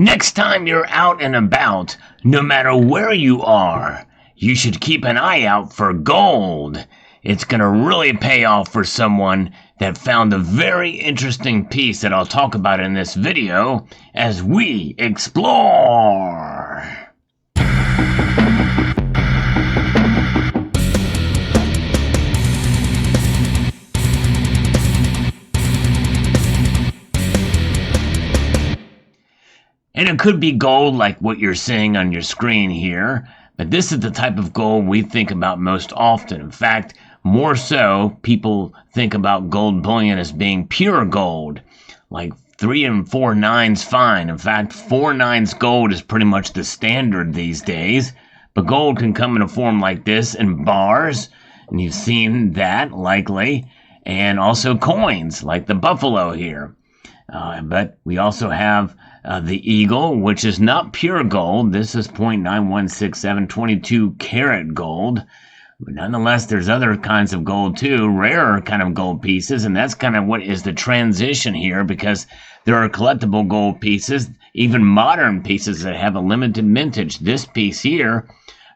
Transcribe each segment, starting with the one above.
Next time you're out and about, no matter where you are, you should keep an eye out for gold. It's gonna really pay off for someone that found a very interesting piece that I'll talk about in this video as we explore. And it could be gold like what you're seeing on your screen here, but this is the type of gold we think about most often. In fact, more so, people think about gold bullion as being pure gold, like 3 and 4 nines fine. In fact, 4 nines gold is pretty much the standard these days, but gold can come in a form like this in bars, and you've seen that likely, and also coins like the buffalo here. But we also have the eagle, which is not pure gold. This is 0.9167, 22 karat gold. But nonetheless, there's other kinds of gold too, rarer kind of gold pieces, and that's kind of what is the transition here, because there are collectible gold pieces, even modern pieces that have a limited mintage. This piece here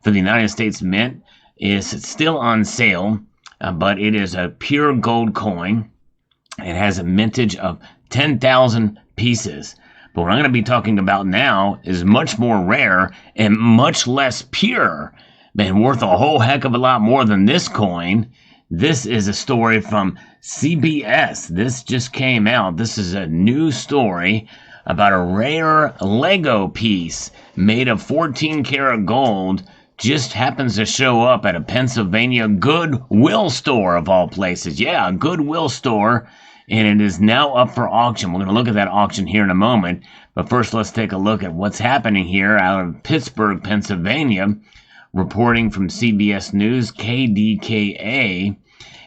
for the United States Mint is still on sale, but it is a pure gold coin. It has a mintage of 10,000 pieces. But what I'm going to be talking about now is much more rare and much less pure, and worth a whole heck of a lot more than this coin. This is a story from CBS. This just came out. This is a new story about a rare Lego piece made of 14 karat gold. Just happens to show up at a Pennsylvania Goodwill store of all places. Yeah, a Goodwill store. And it is now up for auction. We're going to look at that auction here in a moment. But first, let's take a look at what's happening here out of Pittsburgh, Pennsylvania. Reporting from CBS News, KDKA,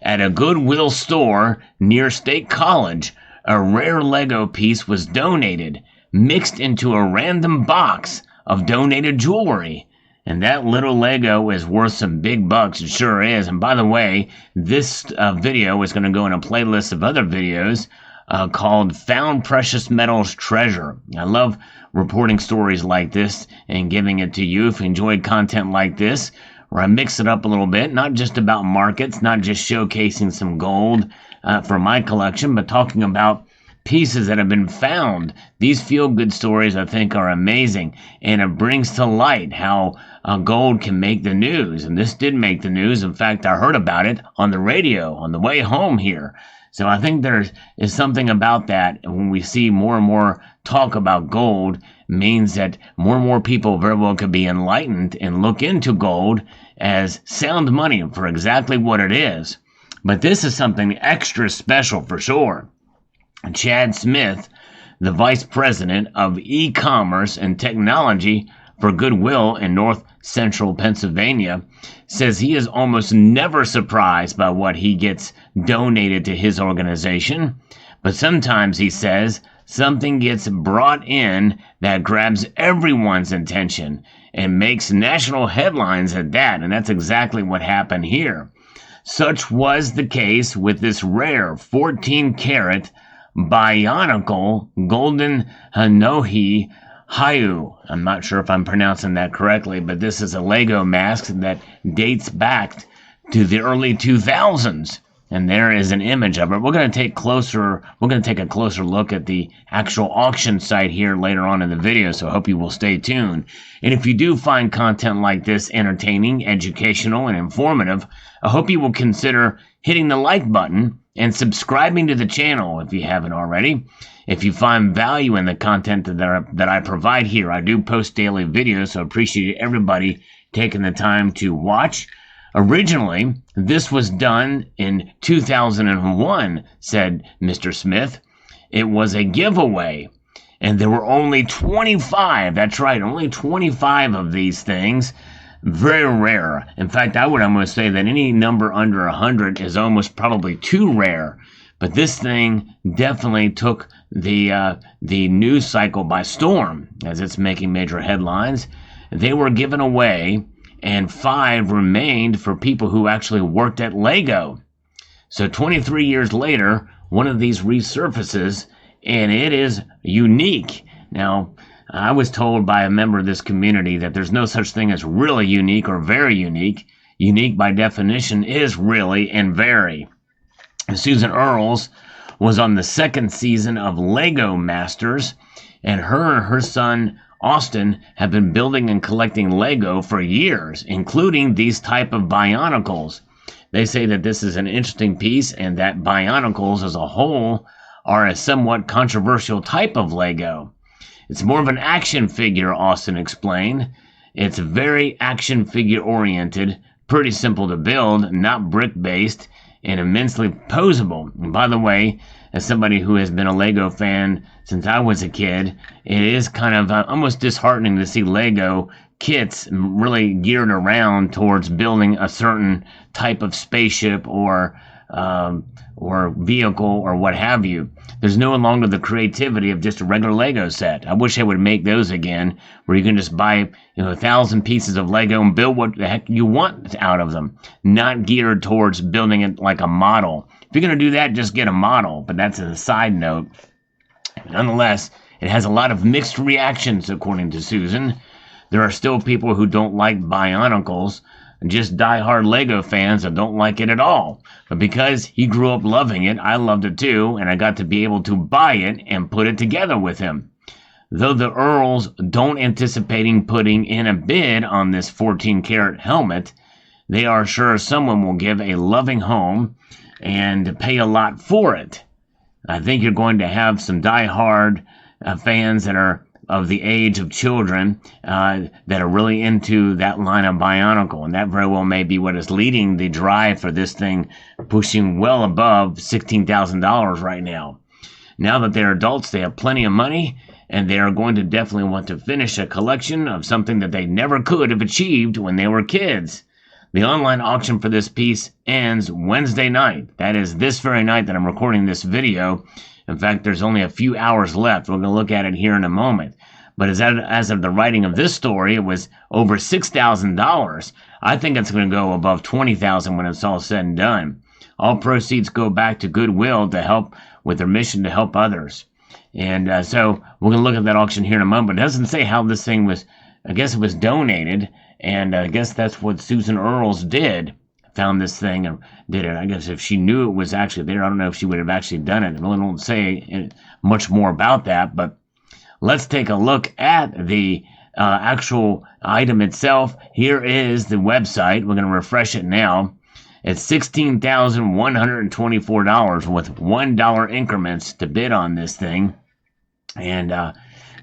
at a Goodwill store near State College, a rare Lego piece was donated, mixed into a random box of donated jewelry. And that little Lego is worth some big bucks. It sure is. And by the way, this video is going to go in a playlist of other videos called Found Precious Metals Treasure. I love reporting stories like this and giving it to you. If you enjoy content like this, where I mix it up a little bit, not just about markets, not just showcasing some gold from my collection, but talking about pieces that have been found. These feel-good stories, I think, are amazing, and it brings to light how gold can make the news. And this did make the news. In fact, I heard about it on the radio on the way home here. So I think there is something about that. When we see more and more talk about gold, means that more and more people very well could be enlightened and look into gold as sound money for exactly what it is. But this is something extra special for sure. Chad Smith, the Vice President of E-commerce and Technology for Goodwill in North Central Pennsylvania, says he is almost never surprised by what he gets donated to his organization. But sometimes, he says, something gets brought in that grabs everyone's attention and makes national headlines at that. And that's exactly what happened here. Such was the case with this rare 14 karat Bionicle Golden Hanohi Hayu. I'm not sure if I'm pronouncing that correctly, but this is a Lego mask that dates back to the early 2000s. And there is an image of it. We're going to take a closer look at the actual auction site here later on in the video, so I hope you will stay tuned. And if you do find content like this entertaining, educational, and informative, I hope you will consider hitting the like button and subscribing to the channel if you haven't already. If you find value in the content that I provide here, I do post daily videos, so I appreciate everybody taking the time to watch. Originally, this was done in 2001, said Mr. Smith. It was a giveaway, and there were only 25. That's right, only 25 of these things. Very rare. In fact, I would almost say that any number under 100 is almost probably too rare. But this thing definitely took the news cycle by storm, as it's making major headlines. They were given away, and 5 remained for people who actually worked at Lego. So 23 years later, one of these resurfaces, and it is unique. Now, I was told by a member of this community that there's no such thing as really unique or very unique. Unique by definition is really and very. Susan Earls was on the second season of Lego Masters, and her son Austin have been building and collecting Lego for years, including these type of Bionicles. They say that this is an interesting piece and that Bionicles as a whole are a somewhat controversial type of Lego. It's more of an action figure, Austin explained. It's very action figure oriented, pretty simple to build, not brick based, and immensely posable. And by the way, as somebody who has been a Lego fan since I was a kid, it is kind of almost disheartening to see Lego kits really geared around towards building a certain type of spaceship or vehicle or what have you. There's no longer the creativity of just a regular Lego set. I wish they would make those again, where you can just buy 1,000 pieces of Lego and build what the heck you want out of them, not geared towards building it like a model. If you're going to do that, just get a model, but that's a side note. Nonetheless, it has a lot of mixed reactions, according to Susan. There are still people who don't like Bionicles, and just die-hard Lego fans that don't like it at all. But because he grew up loving it, I loved it too, and I got to be able to buy it and put it together with him. Though the Earls don't anticipating putting in a bid on this 14-karat helmet, they are sure someone will give a loving home and pay a lot for it. I think you're going to have some die-hard fans that are of the age of children that are really into that line of Bionicle, and that very well may be what is leading the drive for this thing pushing well above $16,000 right now. Now that they're adults, they have plenty of money, and they are going to definitely want to finish a collection of something that they never could have achieved when they were kids. The online auction for this piece ends Wednesday night. That is this very night that I'm recording this video. In fact, there's only a few hours left. We're going to look at it here in a moment. But as of the writing of this story, it was over $6,000. I think it's going to go above $20,000 when it's all said and done. All proceeds go back to Goodwill to help with their mission to help others. And so we're going to look at that auction here in a moment. It doesn't say how this thing was, I guess it was donated. And I guess that's what Susan Earls did. Found this thing and did it. I guess if she knew it was actually there, I don't know if she would have actually done it. I really don't say much more about that, but let's take a look at the actual item itself. Here is the website. We're going to refresh it now. It's $16,124 with $1 increments to bid on this thing. And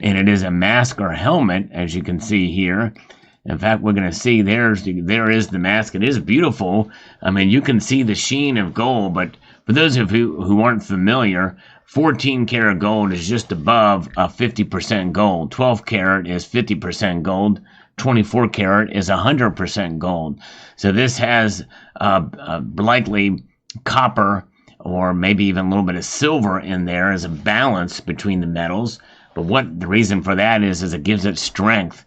it is a mask or helmet, as you can see here. In fact, we're going to see there is the mask. It is beautiful. I mean, you can see the sheen of gold, but for those of you who aren't familiar, 14 karat gold is just above 50% gold. 12 karat is 50% gold. 24 karat is 100% gold. So this has likely copper or maybe even a little bit of silver in there as a balance between the metals. But what the reason for that is it gives it strength.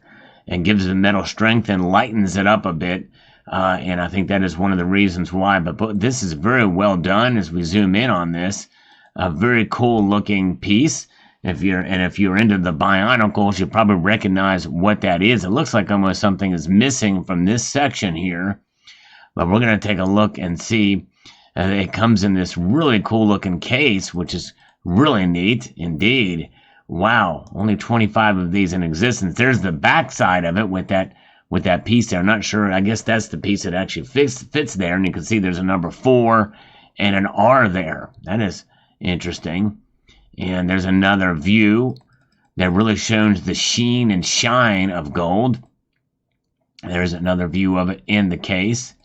And gives the metal strength and lightens it up a bit. And I think that is one of the reasons why. But this is very well done as we zoom in on this. A very cool looking piece. If you're into the Bionicles, you'll probably recognize what that is. It looks like almost something is missing from this section here. But we're going to take a look and see. It comes in this really cool looking case, which is really neat indeed. Wow, only 25 of these in existence. There's the back side of it with that piece there. I'm not sure. I guess that's the piece that actually fits there. And you can see there's a number 4 and an R there. That is interesting. And there's another view that really shows the sheen and shine of gold. There's another view of it in the case.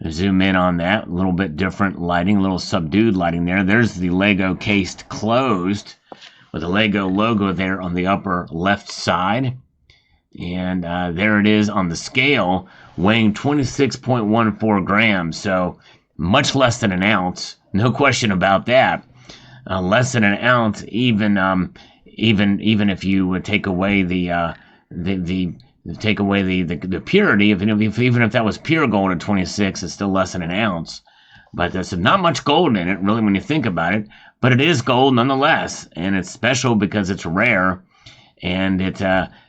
Zoom in on that. A little bit different lighting, a little subdued lighting there. There's the Lego cased closed, with the Lego logo there on the upper left side. And there it is on the scale, weighing 26.14 grams. So much less than an ounce. No question about that. Less than an ounce, even if you would take away the purity. Even if that was pure gold at 26, it's still less than an ounce. But there's not much gold in it, really, when you think about it. But it is gold nonetheless, and it's special because it's rare. and it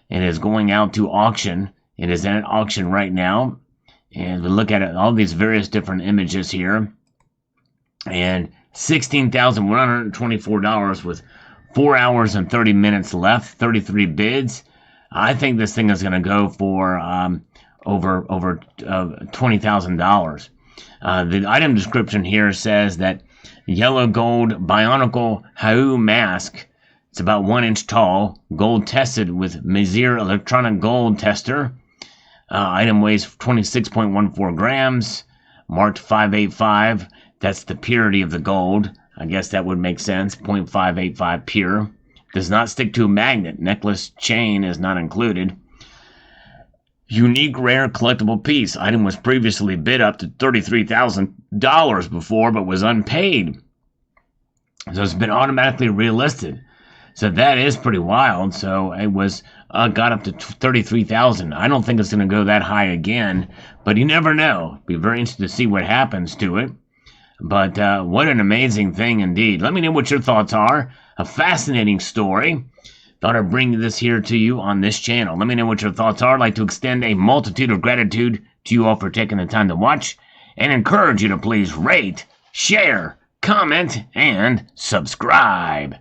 is going out to auction. It is at auction right now, and we look at it, all these various different images here, and $16,124 with 4 hours and 30 minutes left, 33 bids. I think this thing is going to go for over $20,000. The item description here says that yellow gold bionicle Hau mask. It's about 1 inch tall, gold tested with Mizir electronic gold tester. Item weighs 26.14 grams, marked 585. That's the purity of the gold. I guess that would make sense. 0.585 pure. Does not stick to a magnet. Necklace chain is not included. Unique rare collectible piece. Item was previously bid up to $33,000 before, but was unpaid. So it's been automatically relisted. So that is pretty wild. So it was got up to $33,000. I don't think it's going to go that high again, but you never know. Be very interested to see what happens to it. But what an amazing thing indeed. Let me know what your thoughts are. A fascinating story. Thought I'd bring this here to you on this channel. Let me know what your thoughts are. I'd like to extend a multitude of gratitude to you all for taking the time to watch, and encourage you to please rate, share, comment, and subscribe.